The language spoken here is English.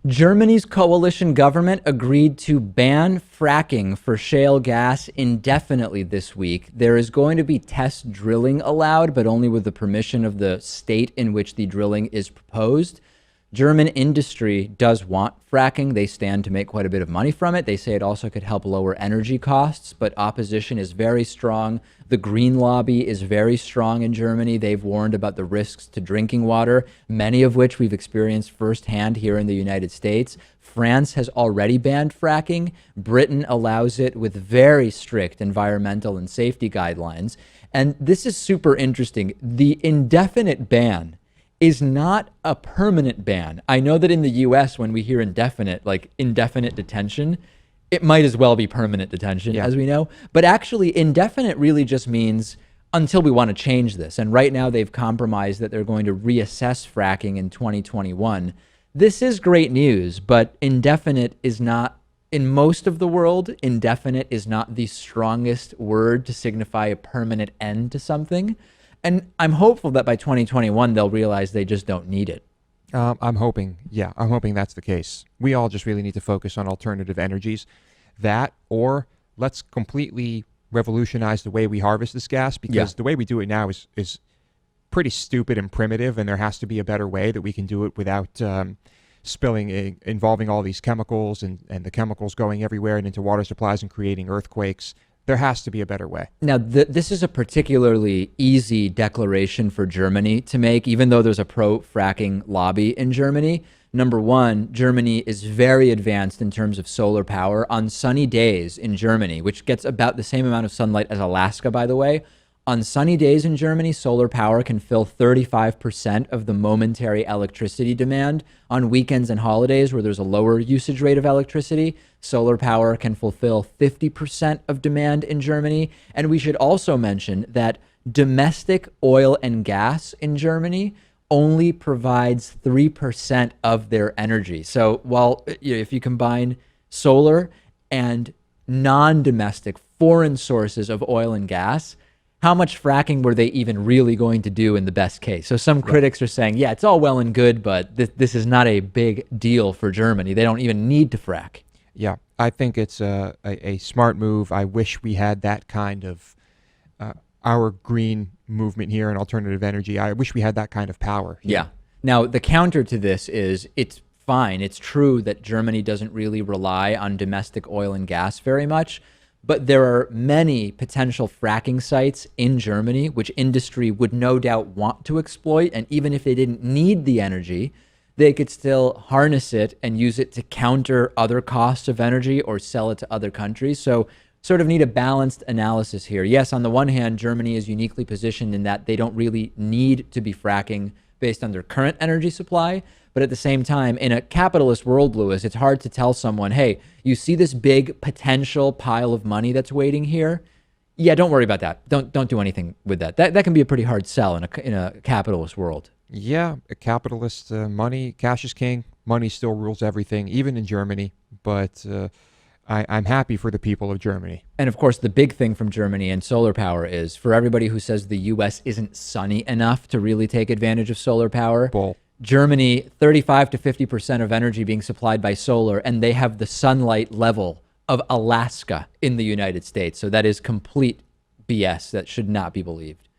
Germany's coalition government agreed to ban fracking for shale gas indefinitely this week. There is going to be test drilling allowed, but only with the permission of the state in which the drilling is proposed. German industry does want fracking. They stand to make quite a bit of money from it. They say it also could help lower energy costs, but opposition is very strong. The green lobby is very strong in Germany. They've warned about the risks to drinking water, many of which we've experienced firsthand here in the United States. France has already banned fracking. Britain allows it with very strict environmental and safety guidelines. And this is super interesting. The indefinite ban is not a permanent ban. I know that in the US, when we hear indefinite, like indefinite detention, it might as well be permanent detention, as we know. But actually, indefinite really just means until we want to change this. And right now, they've compromised that they're going to reassess fracking in 2021. This is great news, but indefinite is not, in most of the world, indefinite is not the strongest word to signify a permanent end to something. And I'm hopeful that by 2021, they'll realize they just don't need it. I'm hoping that's the case. We all just really need to focus on alternative energies. That, or let's completely revolutionize the way we harvest this gas, because the way we do it now is pretty stupid and primitive, and there has to be a better way that we can do it without involving all these chemicals and the chemicals going everywhere and into water supplies and creating earthquakes. There has to be a better way. Now, this is a particularly easy declaration for Germany to make, even though there's a pro-fracking lobby in Germany. Number one, Germany is very advanced in terms of solar power. On sunny days in Germany, which gets about the same amount of sunlight as Alaska, by the way, on sunny days in Germany, solar power can fill 35% of the momentary electricity demand. On weekends and holidays where there's a lower usage rate of electricity, solar power can fulfill 50% of demand in Germany. And we should also mention that domestic oil and gas in Germany only provides 3% of their energy. So while if you combine solar and non-domestic foreign sources of oil and gas, how much fracking were they even really going to do in the best case? So some critics are saying, yeah, it's all well and good, but this is not a big deal for Germany. They don't even need to frack. Yeah, I think it's a smart move. I wish we had that kind of our green movement here in alternative energy. I wish we had that kind of power here. Yeah. Now, the counter to this is it's fine. It's true that Germany doesn't really rely on domestic oil and gas very much. But there are many potential fracking sites in Germany, which industry would no doubt want to exploit. And even if they didn't need the energy, they could still harness it and use it to counter other costs of energy or sell it to other countries. So sort of need a balanced analysis here. Yes, on the one hand, Germany is uniquely positioned in that they don't really need to be fracking based on their current energy supply. But at the same time, in a capitalist world, Lewis, it's hard to tell someone, hey, you see this big potential pile of money that's waiting here? Yeah, don't worry about that. Don't do anything with that. That can be a pretty hard sell in a capitalist world. Yeah, a capitalist money, cash is king. Money still rules everything, even in Germany. But I'm happy for the people of Germany. And of course, the big thing from Germany and solar power is, for everybody who says the U.S. isn't sunny enough to really take advantage of solar power, Bull. Germany, 35 to 50% of energy being supplied by solar, and they have the sunlight level of Alaska in the United States. So that is complete BS that should not be believed.